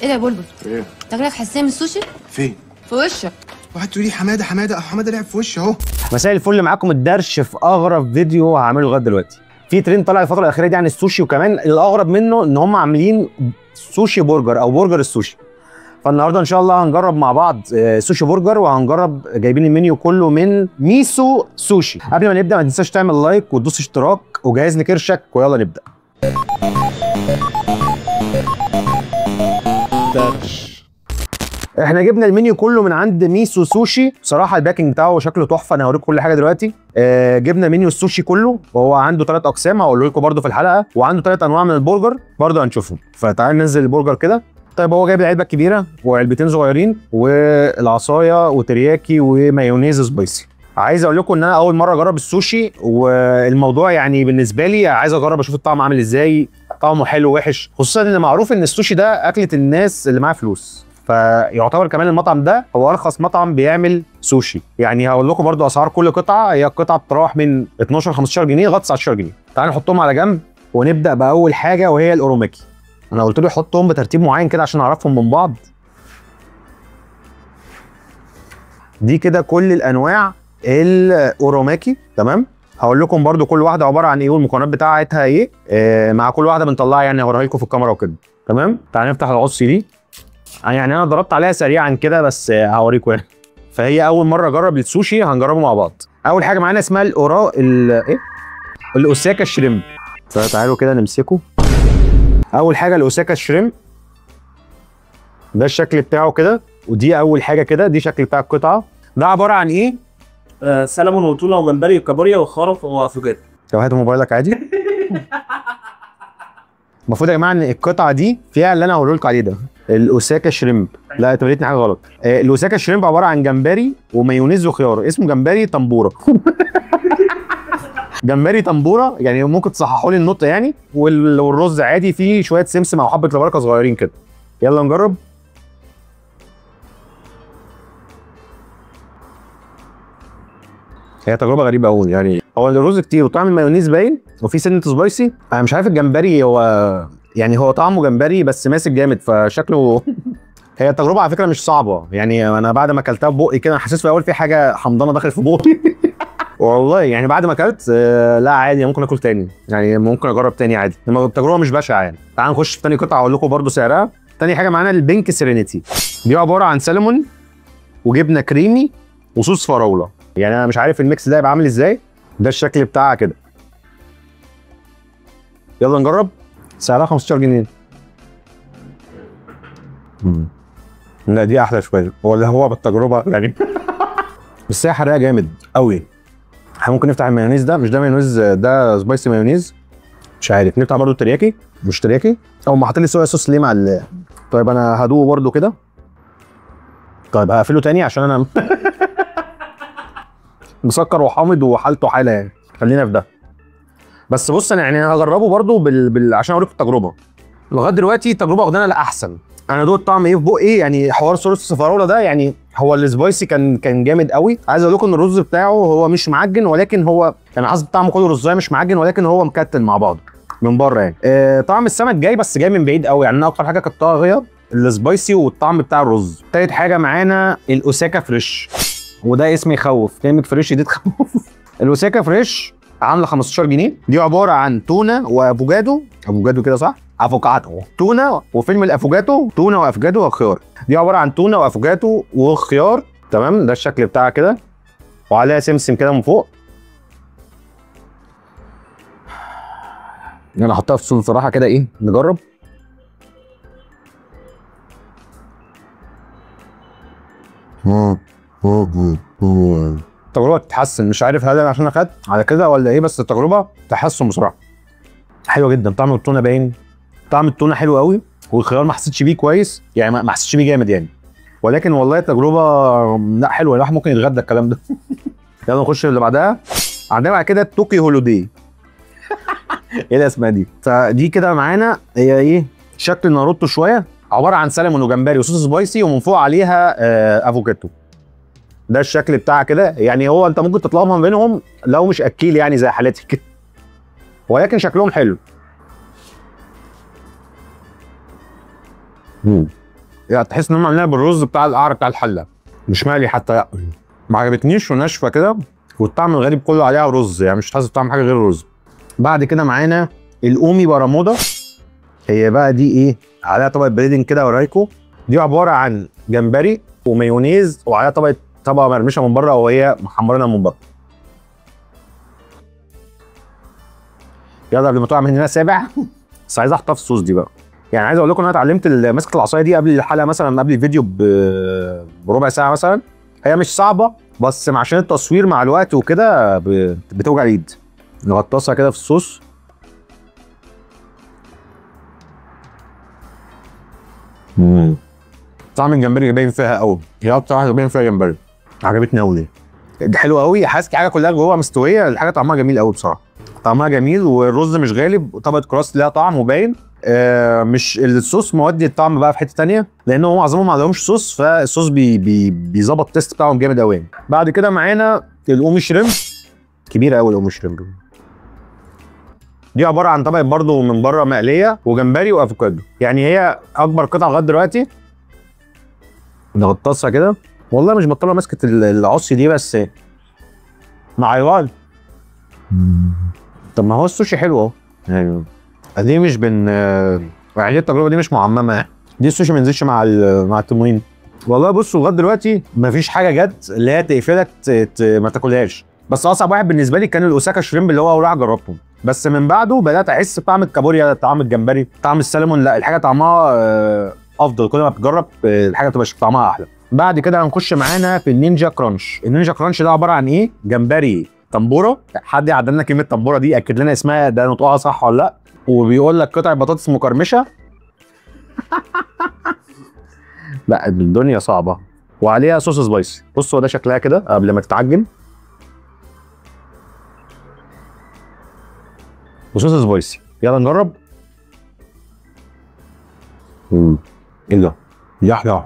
ايه ده يا بلبل؟ ايه؟ تاكلك حساسيه من السوشي؟ فين؟ في وشك. واحد تقولي حماده حماده، اهو حماده لعب في وشي اهو. مساء الفل، معاكم الدرش في اغرب فيديو هعمله لغايه دلوقتي. في ترند طالع الفتره الاخيره دي عن السوشي، وكمان الاغرب منه ان هم عاملين سوشي برجر او برجر السوشي. فالنهارده ان شاء الله هنجرب مع بعض سوشي برجر، وهنجرب جايبين المنيو كله من ميسو سوشي. قبل ما نبدا ما تنساش تعمل لايك وتدوس اشتراك وجهز لي كرشك، ويلا نبدا. احنا جبنا المنيو كله من عند ميسو سوشي. بصراحه الباكنج بتاعه شكله تحفه، انا هوريكم كل حاجه دلوقتي. جبنا منيو السوشي كله، وهو عنده 3 اقسام هقول لكم برده في الحلقه، وعنده 3 انواع من البرجر برده هنشوفهم. فتعال ننزل البرجر كده. طيب هو جايب العلبه الكبيره وعلبتين صغيرين والعصايه وترياكي ومايونيز سبايسي. عايز اقول لكم ان انا اول مره اجرب السوشي، والموضوع يعني بالنسبه لي عايز اجرب اشوف الطعم عامل ازاي، طعمه حلو وحش، خصوصا ان معروف ان السوشي ده اكله الناس اللي معاها فلوس. فيعتبر كمان المطعم ده هو ارخص مطعم بيعمل سوشي. يعني هقول لكم برضو اسعار كل قطعه، هي القطعه بتروح من 12 15 جنيه لغايه 19 جنيه. تعالوا نحطهم على جنب ونبدا باول حاجه وهي الاوروماكي. انا قلت له حطهم بترتيب معين كده عشان اعرفهم من بعض. دي كده كل الانواع الاوروماكي، تمام. هقول لكم برضو كل واحده عباره عن ايه والمكونات بتاعتها ايه. مع كل واحده بنطلعها، يعني هوريها لكم في الكاميرا وكده، تمام. تعالوا نفتح العصي دي. يعني انا ضربت عليها سريعا كده بس هوريكم يعني. فهي اول مره اجرب السوشي، هنجربه مع بعض. اول حاجه معانا اسمها الاوساكا شريمب. فتعالوا كده نمسكه. اول حاجه الاوساكا شريمب، ده الشكل بتاعه كده. ودي اول حاجه كده، دي شكل بتاع القطعه. ده عباره عن ايه؟ سلمون وتونه وجمبري وكابوريا وخرف وافوكادو. لو هات موبايلك عادي. المفروض يا جماعه ان القطعه دي فيها اللي انا هقوله لكم عليه ده، الاوساكا شريمب. لا انت قلت حاجه غلط. الاوساكا شريمب عباره عن جمبري ومايونيز وخيار، اسمه جمبري تنبوره. جمبري تنبوره، يعني ممكن تصححوا لي النطق يعني. والرز عادي فيه شويه سمسم او حبه البركه صغيرين كده. يلا نجرب. هي تجربه غريبه قوي يعني. هو الرز كتير وطعم المايونيز باين وفي سنه سبايسي. انا مش عارف الجمبري هو يعني هو طعمه جمبري بس ماسك جامد فشكله. هي التجربه على فكره مش صعبه يعني. انا بعد ما اكلتها ببقي كده حسيت في الاول في حاجه حمضانه دخلت في بقي. والله يعني بعد ما اكلت لا عادي، ممكن اكل تاني يعني، ممكن اجرب تاني عادي. التجربه مش بشعه يعني. تعال نخش في تاني قطعه اقول لكم برده سعرها. تاني حاجه معانا البينك سيرينيتي. دي عباره عن سلمون وجبنه كريمي وصوص فراوله. يعني انا مش عارف الميكس ده هيبقى عامل ازاي. ده الشكل بتاعها كده. يلا نجرب. سعرها 15 جنيه. لا دي احلى شويه، ولا هو بالتجربه يعني. بس هي حراقه جامد قوي. احنا ممكن نفتح المايونيز ده، مش ده مايونيز، ده سبايسي مايونيز. مش عارف. نفتح برضو الترياكي، مش ترياكي او ما حاطين لي صويا صوص ليه مع طيب انا هدوقه برضو كده. طيب هقفله تاني عشان انا مسكر وحامض وحالته حاله يعني. خلينا في ده. بس بص انا يعني هجربه برضو عشان اوريكم التجربه. لغايه دلوقتي التجربه واخدانا لاحسن. انا دوت طعم ايه في بقي يعني. حوار صوص الفراوله ده يعني هو السبايسي كان جامد قوي. عايز اقول لكم ان الرز بتاعه هو مش معجن، ولكن هو يعني حاسس طعمه كله رزايه مش معجن، ولكن هو مكتل مع بعضه من بره يعني. طعم السمك جاي بس جاي من بعيد قوي يعني. انا اكتر حاجه كانت طاغيه السبايسي والطعم بتاع الرز. تالت حاجه معانا الاوساكا فريش، وده اسم يخوف. كلمه فريش دي تخوف. الاوساكا فريش عامله 15 جنيه. دي عباره عن تونه وافوكادو. افوكادو كده صح؟ افوكادو. تونه وفيلم الافوكادو، تونه وافوكادو وخيار. دي عباره عن تونه وافوكادو وخيار، تمام. ده الشكل بتاعها كده، وعليها سمسم كده من فوق. انا هحطها في الصوص صراحه كده. ايه نجرب. التجربه تتحسن. مش عارف هل انا عشان اخدت على كده ولا ايه، بس التجربه تحسن بصراحه. حلوه جدا. طعم التونه باين. طعم التونه حلو قوي، والخيار ما حسيتش بيه كويس يعني، ما حسيتش بيه جامد يعني. ولكن والله التجربه لا حلوه. الواحد ممكن يتغدى الكلام ده. يلا نخش اللي بعدها. عندنا بعد كده التوكي هوليداي. ايه الاسماء دي؟ فدي كده معانا هي ايه؟ شكل ناروتو شويه. عباره عن سلمون وجمبري وصوص سبايسي ومن فوق عليها افوكاتو. ده الشكل بتاعها كده يعني. هو انت ممكن تطلبها منهم لو مش اكيل يعني زي حالتي كده، ولكن شكلهم حلو. يعني تحس ان هم عاملينها بالرز بتاع القعر بتاع الحله، مش مقلي حتى، لا ما عجبتنيش وناشفه كده، والطعم الغريب كله عليها رز، يعني مش حاسس بطعم حاجه غير الرز. بعد كده معانا الاومي برامودا، هي بقى دي ايه؟ عليها طبقه بريدنج كده ورايكو، دي عباره عن جمبري ومايونيز وعليها طبقه مرمشه من بره وهي محمرينها من بره. يلا قبل ما تقع من هنا سابع بس عايز احطها في الصوص دي بقى. يعني عايز اقول لكم ان انا اتعلمت مسكه العصايه دي قبل الحلقه، مثلا قبل الفيديو بربع ساعه مثلا. هي مش صعبه بس عشان التصوير مع الوقت وكده بتوجع الايد. نغطسها كده في الصوص. طعم الجمبري باين فيها قوي، هي اكتر واحده باين فيها جمبري، عجبتني قوي دي حلوه قوي. حاسس حاجه كلها جوه مستويه، الحاجه طعمها جميل قوي بصراحه، طعمها جميل والرز مش غالب وطبقه كراست ليها طعم وباين. مش الصوص مودي الطعم بقى في حته ثانيه، لان هو معظمهم ما عندهمش صوص، فالصوص بيظبط التيست بتاعهم جامد قوي. بعد كده معانا الاومي شريمب، كبيره قوي الاومي شريمب دي، عباره عن طبقه برضو من بره مقليه وجمبري وافوكادو، يعني هي اكبر قطعه لغايه دلوقتي. نغطسها كده، والله مش بطلع ماسكه العصي دي بس مع الوقت. طب ما هو السوشي حلو اهو، يعني دي مش يعني التجربه دي مش معممه، دي السوشي ما ينزلش مع التموين. والله بصوا لغايه دلوقتي ما فيش حاجه جت اللي هي تقفلك ما تاكلهاش، بس اصعب واحد بالنسبه لي كان الاوساكا شريمب اللي هو اول واحد جربته، بس من بعده بدات احس بطعم الكابوريا، طعم الجمبري، طعم السلمون، لا الحاجه طعمها افضل، كل ما بتجرب الحاجه تبقى طعمها احلى. بعد كده هنخش معانا في النينجا كرانش. النينجا كرانش ده عباره عن ايه؟ جمبري تنبوره، حد يعدل لنا كلمه تنبوره دي، اكد لنا اسمها ده نطقها صح ولا لا، وبيقول لك قطع بطاطس مقرمشه لا الدنيا صعبه، وعليها صوص سبايسي. بصوا ده شكلها كده قبل ما تتعجن، وصوص سبايسي. يلا نجرب. ايه ده؟ يحيى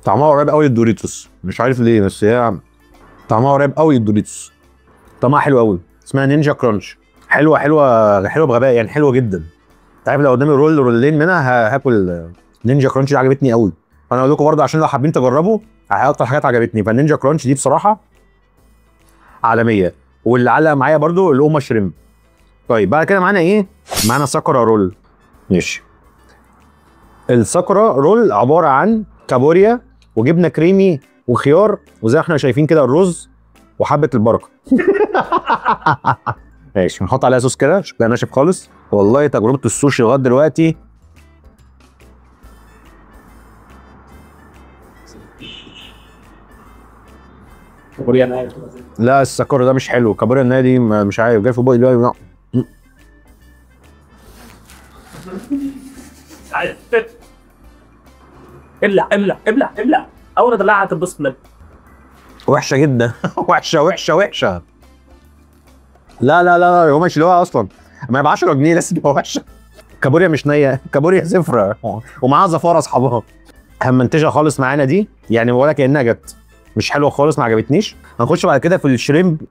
طعمها قريب قوي للدوريتوس، مش عارف ليه بس هي طعمها قريب قوي للدوريتوس، طعمها حلو قوي. اسمها نينجا كرانش، حلوه حلوه حلوه بغباء، يعني حلوه جدا. انت عارف لو قدامي رولين منها هاكل نينجا كرانش، دي عجبتني قوي. فانا اقول لكم برضه عشان لو حابين تجربوا اكتر حاجات عجبتني، فالنينجا كرانش دي بصراحه عالميه. واللي علق معايا برضه الاوما شريمب. طيب بعد كده معانا ايه؟ معانا ساكورا رول. ماشي. الساكورا رول عباره عن كابوريا وجبنه كريمي وخيار، وزي ما احنا شايفين كده الرز وحبه البركه ماشي، نحط عليها صوص كده شكلها ناشف خالص. والله تجربه السوشي لغايه دلوقتي كابوريا ناي. لا الساكورا ده مش حلو، كابوريا الناي دي مش عارف جاي في بقي دلوقتي. ابلع ابلع ابلع ابلع، اول ما تطلعها هتتبسط منها. وحشه جدا وحشه. لا هو مش اللي هو اصلا ما ب 10 جنيه لسه تبقى وحشه. كابوريا مش نيه، كابوريا زفره ومعاها زفاره اصحابها. همنتجها خالص معانا دي، يعني ولا كانها جت، مش حلوه خالص، ما عجبتنيش. هنخش بعد كده في الشريمب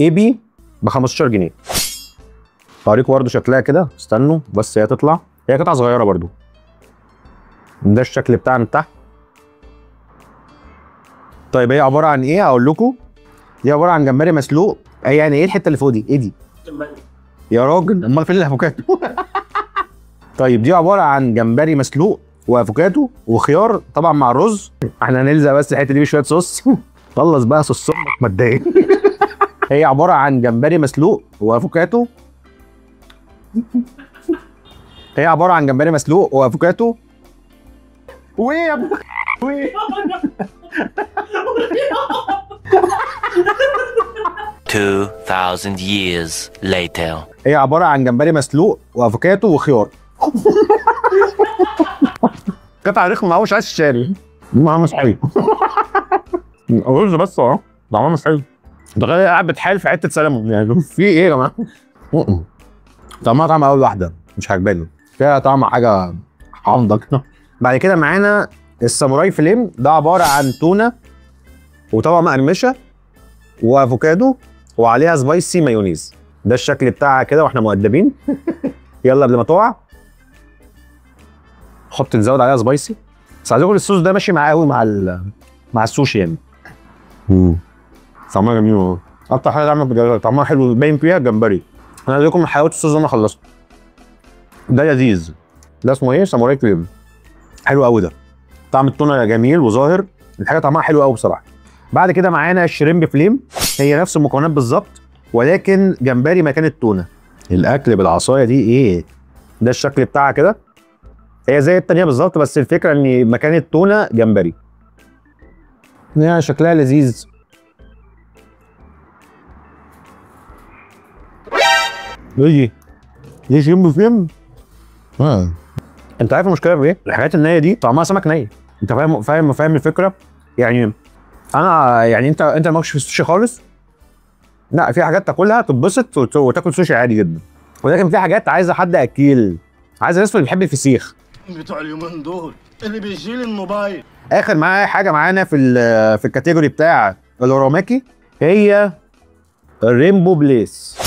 اي بي ب 15 جنيه. هوريكم برده شكلها كده، استنوا بس هي تطلع، هي قطعه صغيره برده. ده الشكل بتاعنا من تحت. طيب هي عباره عن ايه؟ اقول لكم. دي عباره عن جمبري مسلوق. يعني ايه الحته اللي فوق دي؟ ايه دي؟ يا راجل امال فين الافوكادو؟ طيب دي عباره عن جمبري مسلوق وافوكادو وخيار طبعا مع الرز. احنا هنلزق بس الحته دي بشويه صوص خلص بقى صوص امك ما تضايق. هي عباره عن جمبري مسلوق وافوكادو. هي عباره عن جمبري مسلوق وافوكادو ويه يا ابني ويه 2000 years later. هي عباره عن جمبري مسلوق وافوكادو وخيار. قطعه رخمه قوي، مش عايز تشاري. طعمها مش حلو. الرز بس اهو طعمها مش حلو. تخيل قاعد بتحايل في حته سلمون، يعني في ايه يا جماعه؟ طعمها طعم اول واحده مش عجباني، فيها طعم حاجه حامضه كده. بعد كده معانا الساموراي فليم، ده عباره عن تونه وطبقه مقرمشه وافوكادو وعليها سبايسي مايونيز. ده الشكل بتاعها كده واحنا مؤدبين. يلا قبل ما تقع نزود عليها سبايسي بس عايز اقول الصوص ده ماشي معاه قوي مع السوشي يعني. طعمها جميل والله. اكتر حاجه طعمها حلو باين فيها الجمبري. انا عايز لكم من حلاوه الصوص ده انا خلصت. ده لذيذ. ده اسمه ايه؟ ساموراي كريم. حلو قوي ده. طعم التونه جميل وظاهر. الحاجه طعمها حلو قوي بصراحه. بعد كده معانا الشريمب فليم، هي نفس المكونات بالظبط ولكن جمبري مكان التونه. الاكل بالعصايه دي ايه؟ ده الشكل بتاعها كده. هي زي التانيه بالظبط بس الفكره ان مكان التونه جمبري. يعني شكلها لذيذ. ايه دي شريمب فليم؟ انت عارف المشكله في ايه؟ الحاجات النيه دي طعمها سمك ني. انت فاهم الفكره؟ يعني انا يعني انت مالكش في السوشي خالص. لا في حاجات تاكلها تتبسط وتاكل سوشي عادي جدا، ولكن في حاجات عايزه حد اكيل، عايزه الناس اللي بيحب الفسيخ بتوع اليومين دول اللي بيشيل الموبايل. اخر معايا حاجه معانا في الكاتيجوري بتاع الاوروماكي، هي الرينبو بليس.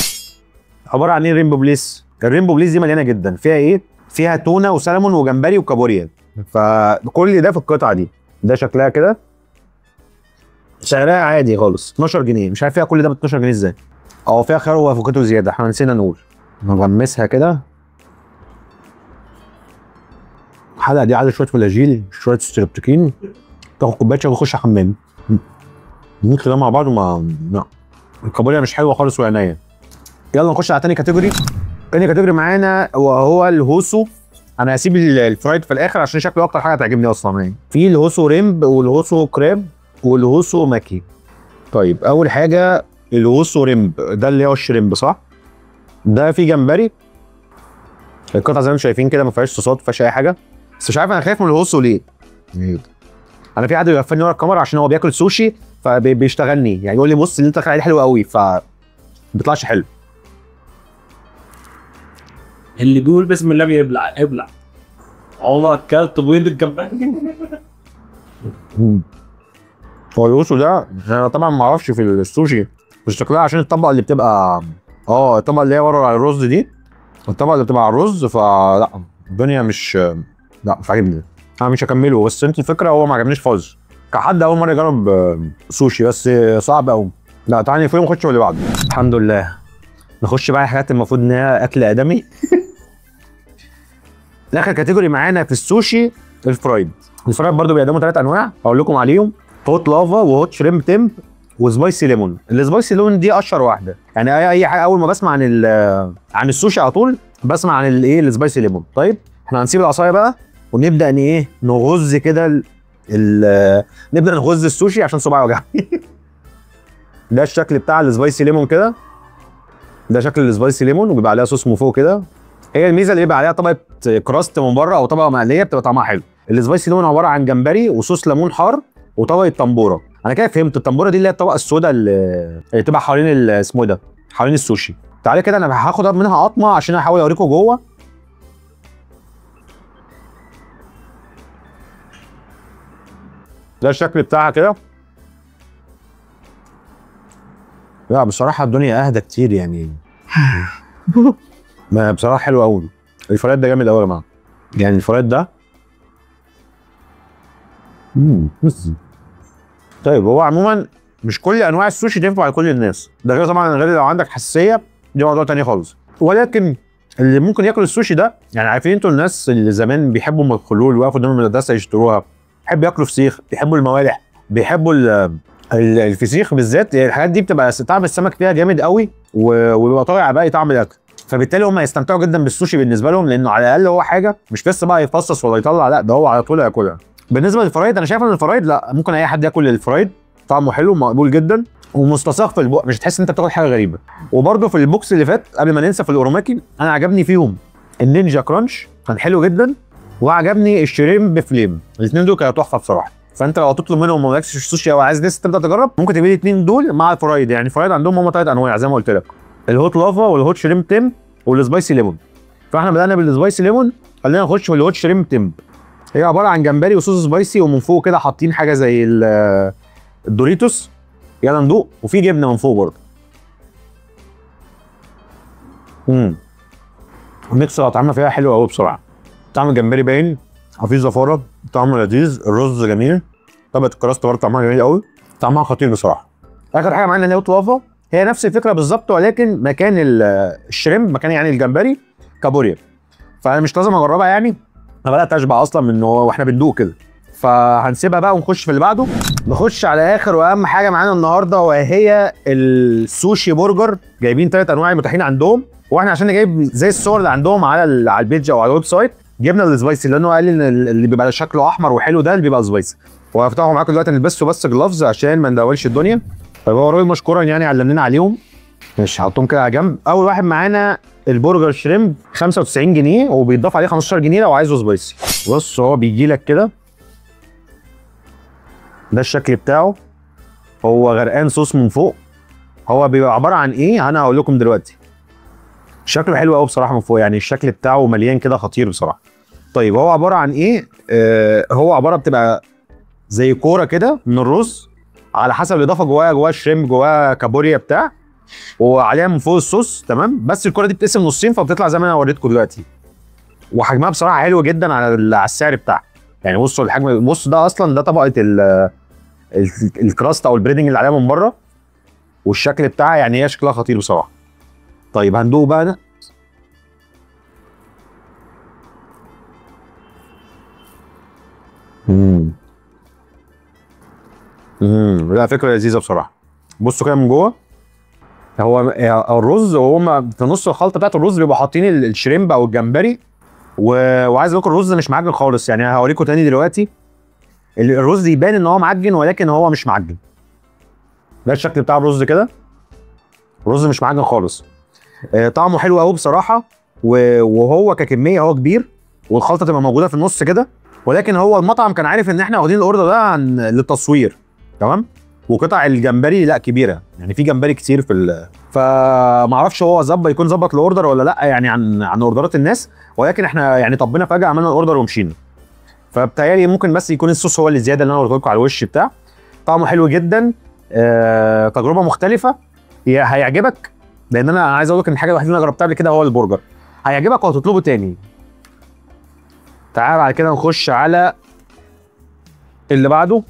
عباره عن ايه الرينبو بليس؟ الرينبو بليس دي مليانه جدا. فيها ايه؟ فيها تونه وسلمون وجمبري وكابوريا. فكل ده في القطعه دي. ده شكلها كده، سعرها عادي خالص 12 جنيه. مش عارف فيها كل ده ب 12 جنيه ازاي. فيها خيار وافوكادو زياده، احنا نسينا نقول. نغمسها كده. الحلقه دي عايزه شويه فلاجيل، شويه ستريبتوكين، تاخد كوبايه شاي وتخش حمام. نميكس ده مع بعض لا. الكابوريا مش حلوه خالص وعنايه. يلا نخش على تاني كاتيجوري. تاني كاتيجوري معانا وهو الهوسو. انا هسيب الفرايد في الاخر عشان شكله اكتر حاجه تعجبني اصلا يعني. في الهوسو ريمب والهوسو كراب والهوسو ماكي. طيب اول حاجه الهوسو ريمب، ده اللي هو الشريمب صح؟ ده فيه جمبري. القطعه زي ما انتم شايفين كده ما فيهاش صوصات، ما فيهاش اي حاجه. بس مش عارف انا خايف من الهوسو ليه؟ انا في حد بيغفلني ورا الكاميرا عشان هو بياكل سوشي فبيشتغلني، يعني يقول لي بص اللي انت داخل عليه حلو قوي، ما بيطلعش حلو. اللي بيقول بسم الله بيبلع ابلع. والله اكلت بيض الجمبري. هو الهوسو ده انا طبعا ما اعرفش في السوشي، بس شكلها عشان الطبقه اللي بتبقى الطبقه اللي هي ورا على الرز دي، الطبقه اللي بتبقى على الرز، فلا الدنيا مش عاجبني. انا مش هكمله، بس انت الفكره هو ما عجبنيش خالص كحد اول مره يجرب سوشي، بس صعب قوي. لا تعالى نقفله ونخش اللي بعده. الحمد لله. نخش بقى حاجات المفروض ان هي اكل ادمي. اخر كاتيجوري معانا في السوشي الفرايد. الفرايد برضو بيقدموا 3 انواع هقول لكم عليهم، هوت لافا وهوت شريمب تيمب وسبايسي ليمون. السبايسي ليمون دي اشهر واحده، يعني اي حاجه اول ما بسمع عن السوشي على طول بسمع عن الايه السبايسي ليمون. طيب احنا هنسيب العصايه بقى ونبدا نغز كده نبدا نغز السوشي عشان صباعي وجعني. ده الشكل بتاع السبايسي ليمون كده. ده شكل السبايسي ليمون وبيبقى عليها صوص من فوق كده. هي الميزه اللي بيبقى عليها طبقه كراست من بره او طبقه مقليه بتبقى طعمها حلو. السبايسي ليمون عباره عن جمبري وصوص ليمون حار وطبقه تنبوره. انا كده فهمت التنبوره دي اللي هي الطبقه السوداء اللي بتبقى حوالين اسمه ده، حوالين السوشي. تعالى كده انا هاخد منها قطمه عشان احاول اوريكم جوه. ده الشكل بتاعها كده. لا بصراحه الدنيا اهدى كتير يعني. ما بصراحه حلو قوي. الفرايد ده جامد قوي يا جماعه. يعني الفرايد ده طيب هو عموما مش كل انواع السوشي تنفع لكل الناس، ده غير طبعا غير لو عندك حساسيه دي موضوع تاني خالص. ولكن اللي ممكن ياكل السوشي ده، يعني عارفين انتوا الناس اللي زمان بيحبوا ام الخلول ويقفوا قدام المدرسه يشتروها، بيحبوا ياكلوا فسيخ، بيحبوا الموالح، بيحبوا الفسيخ بالذات. الحاجات دي بتبقى طعم السمك فيها جامد قوي وبيبقى طالع على باقي طعم الاكل، فبالتالي هم يستمتعوا جدا بالسوشي بالنسبه لهم، لانه على الاقل هو حاجه مش لسه بقى يفصص ولا يطلع، لا ده هو على طول ياكلها. بالنسبه للفرايد انا شايف ان الفرايد لا ممكن اي حد ياكل الفرايد، طعمه حلو ومقبول جدا ومستصاغ في البق، مش هتحس ان انت بتاكل حاجه غريبه. وبرده في البوكس اللي فات قبل ما ننسى في الاوروماكي انا عجبني فيهم النينجا كرانش كان حلو جدا، وعجبني الشريمب فليم. الاثنين دول كانوا تحفه بصراحه. فانت لو هتطلب منهم وما مالكش السوشي او عايز لسه تبدا تجرب، ممكن تجيب الاثنين دول مع الفرايد. يعني الفرايد عندهم هم 3 انواع زي ما قلت لك، الهوت لافا والهوت شريمب تيمب والسبايسي ليمون. فاحنا بدانا بالسبايسي ليمون، خلينا نخش في الهوت شريمب تيمب. هي عباره عن جمبري وصوص سبايسي ومن فوق كده حاطين حاجه زي الدوريتوس. يلا ندوق. وفي جبنه من فوق برضه. الميكس اللي اتعمل فيها حلو قوي بسرعه. طعم الجمبري باين، مفيش زفاره، طعمه لذيذ، الرز جميل، طبقه الكراست برضه طعمها جميل قوي، طعمها خطير بصراحه. اخر حاجه معانا اللي هي لافا، هي نفس الفكره بالظبط ولكن مكان الشريمب، مكان يعني الجمبري كابوريا. فانا مش لازم اجربها يعني، انا بدات اشبع اصلا من واحنا بندوق كده. فهنسيبها بقى ونخش في اللي بعده. نخش على اخر واهم حاجه معانا النهارده وهي السوشي برجر. جايبين 3 انواع متاحين عندهم، واحنا عشان نجيب زي الصور اللي عندهم على البيج او على الويب سايت جبنا السبايسي، لانه قال ان اللي بيبقى شكله احمر وحلو ده اللي بيبقى سبايسي. وهفتحه معاكم دلوقتي، نلبسه بس جلافز عشان ما ندولش الدنيا. طيب هو راجل مشكورا يعني علمنا عليهم. ماشي هحطهم كده على جنب. اول واحد معانا البرجر شريمب 95 جنيه وبيتضاف عليه 15 جنيه لو عايزه سبايسي. بص هو بيجي لك كده، ده الشكل بتاعه، هو غرقان صوص من فوق. هو بيبقى عباره عن ايه؟ انا هقول لكم دلوقتي. شكله حلو قوي بصراحه من فوق، يعني الشكل بتاعه مليان كده خطير بصراحه. طيب هو عباره عن ايه؟ هو عباره بتبقى زي كوره كده من الرز، على حسب الاضافه جواها شريمب، جواها كابوريا بتاع، وعليها من فوق الصوص. تمام، بس الكوره دي بتقسم نصين فبتطلع زي ما انا وريتكم دلوقتي. وحجمها بصراحه حلو جدا على السعر بتاعها. يعني بصوا الحجم، بص ده اصلا ده طبقه الكراست او البريدنج اللي عليها من بره، والشكل بتاعها يعني هي شكلها خطير بصراحه. طيب هندوق بقى ده. لا فكره لذيذه بصراحه. بصوا كده من جوه، هو الرز وهم في نص الخلطه بتاعت الرز بيبقوا حاطين الشريمب او الجمبري، وعايز اقول لكم الرز مش معجن خالص. يعني هوريكم تاني دلوقتي، الرز يبان ان هو معجن ولكن هو مش معجن. ده الشكل بتاع الرز كده، الرز مش معجن خالص. طعمه حلو قوي بصراحه، وهو ككميه هو كبير، والخلطه تبقى موجوده في النص كده. ولكن هو المطعم كان عارف ان احنا واخدين الاوردر ده للتصوير، تمام. وقطع الجمبري لا كبيره، يعني في جمبري كتير في فما اعرفش هو يكون ظبط الاوردر ولا لا، يعني عن اوردرات الناس. ولكن احنا يعني طبنا فجاه عملنا الاوردر ومشينا. فبتهيألي ممكن بس يكون الصوص هو اللي زياده اللي انا قلت لكم على الوش بتاع. طعمه حلو جدا، تجربه مختلفه هيعجبك. لان انا عايز اقول لك ان الحاجه الوحيده اللي انا جربتها قبل كده هو البرجر، هيعجبك وهتطلبه تاني. تعال بعد كده نخش على اللي بعده.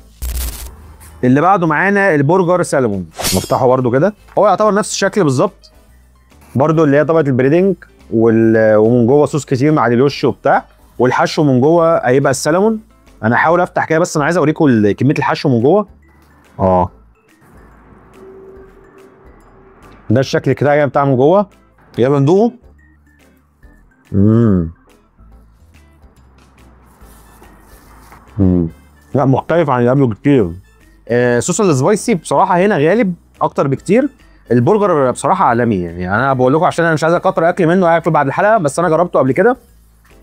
اللي بعده معانا البرجر سالمون. نفتحه برده كده، هو يعتبر نفس الشكل بالظبط برده، اللي هي طبقه البريدنج ومن جوه صوص كتير مع الوش وبتاع، والحشو من جوه هيبقى السلمون. انا هحاول افتح كده بس انا عايز اوريكم كميه الحشو من جوه. ده الشكل كده بتاع من جوه. يلا ندوقه. لا مختلف عن اللي قبله كتير. صوص السبايسي بصراحه هنا غالب اكتر بكتير. البرجر بصراحه عالمي، يعني انا بقول لكم عشان انا مش عايز اكتر اكل منه هاكله بعد الحلقه، بس انا جربته قبل كده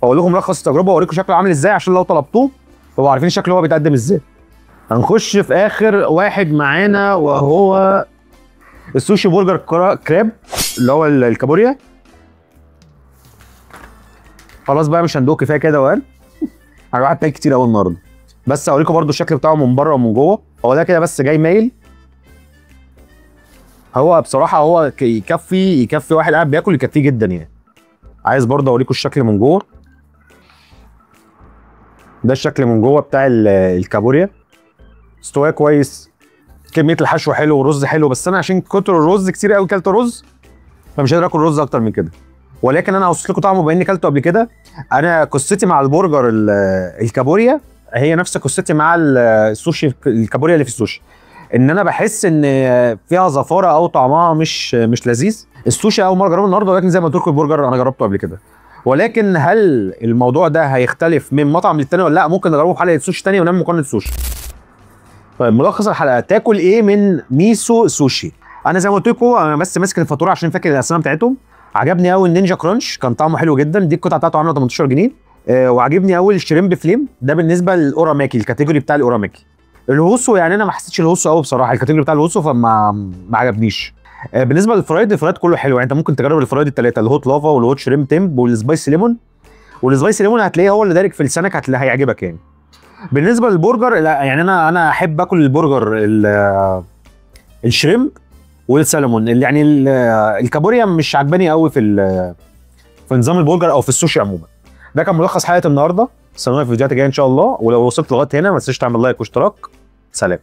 فاقول لكم ملخص التجربه واوريكم شكله عامل ازاي عشان لو طلبتوه تبقوا عارفين شكله هو بيتقدم ازاي. هنخش في اخر واحد معانا وهو السوشي برجر كراب اللي هو الكابوريا. خلاص بقى مش هندوق، كفايه كده وقال. انا واحد تاني كتير قوي النهارده، بس هوريكم برده الشكل بتاعه من بره ومن جوه. هو ده كده بس جاي مايل. هو بصراحه هو يكفي واحد قاعد بياكل، يكفيه جدا يعني. عايز برده اوريكم الشكل من جوه. ده الشكل من جوه بتاع الكابوريا، استواه كويس، كميه الحشو حلو والرز حلو، بس انا عشان كتر الرز كتير قوي كلت رز فمش قادر اكل رز اكتر من كده. ولكن انا هوصف لكم طعمه بما اني كلته قبل كده. انا قصتي مع البرجر الكابوريا هي نفس قصتي مع السوشي الكابوريا اللي في السوشي، ان انا بحس ان فيها زفاره او طعمها مش لذيذ. السوشي اول مره اجربه النهارده، ولكن زي ما قلت لكم البرجر انا جربته قبل كده. ولكن هل الموضوع ده هيختلف من مطعم للتاني ولا لا؟ ممكن نجربه في حلقه سوشي ثانيه ونعمل مقارنه سوشي. طيب ملخص الحلقه، تاكل ايه من ميسو سوشي؟ انا زي ما قلت لكم انا بس ماسك الفاتوره عشان فاكر الاسماء بتاعتهم. عجبني قوي النينجا كرانش، كان طعمه حلو جدا، دي القطعه بتاعته عامله 18 جنيه. وعجبني قوي الشريمب فليم، ده بالنسبه للاوراماكي، الكاتيجوري بتاع الاوراماكي. الهوسو يعني انا ما حسيتش الهوسو قوي بصراحه، الكاتيجوري بتاع الهوسو فما عجبنيش. بالنسبه للفرايد، الفرايد كله حلو، يعني انت ممكن تجرب الفرايد الثلاثه، الهوت لافا والهوت شريمب تيمب والسبايسي ليمون. والسبايسي ليمون هتلاقيه هو اللي دارك في لسانك، هتلاقيه هيعجبك يعني. بالنسبه للبرجر لا، يعني انا احب اكل البرجر الشريمب والسلمون، اللي يعني الكابوريا مش عجباني قوي في نظام البرجر او في السوشي عموما. ده كان ملخص حلقه النهارده. استنونا في الفيديوهات الجايه ان شاء الله، ولو وصلت لغايه هنا ما تنساش تعمل لايك واشتراك. سلام.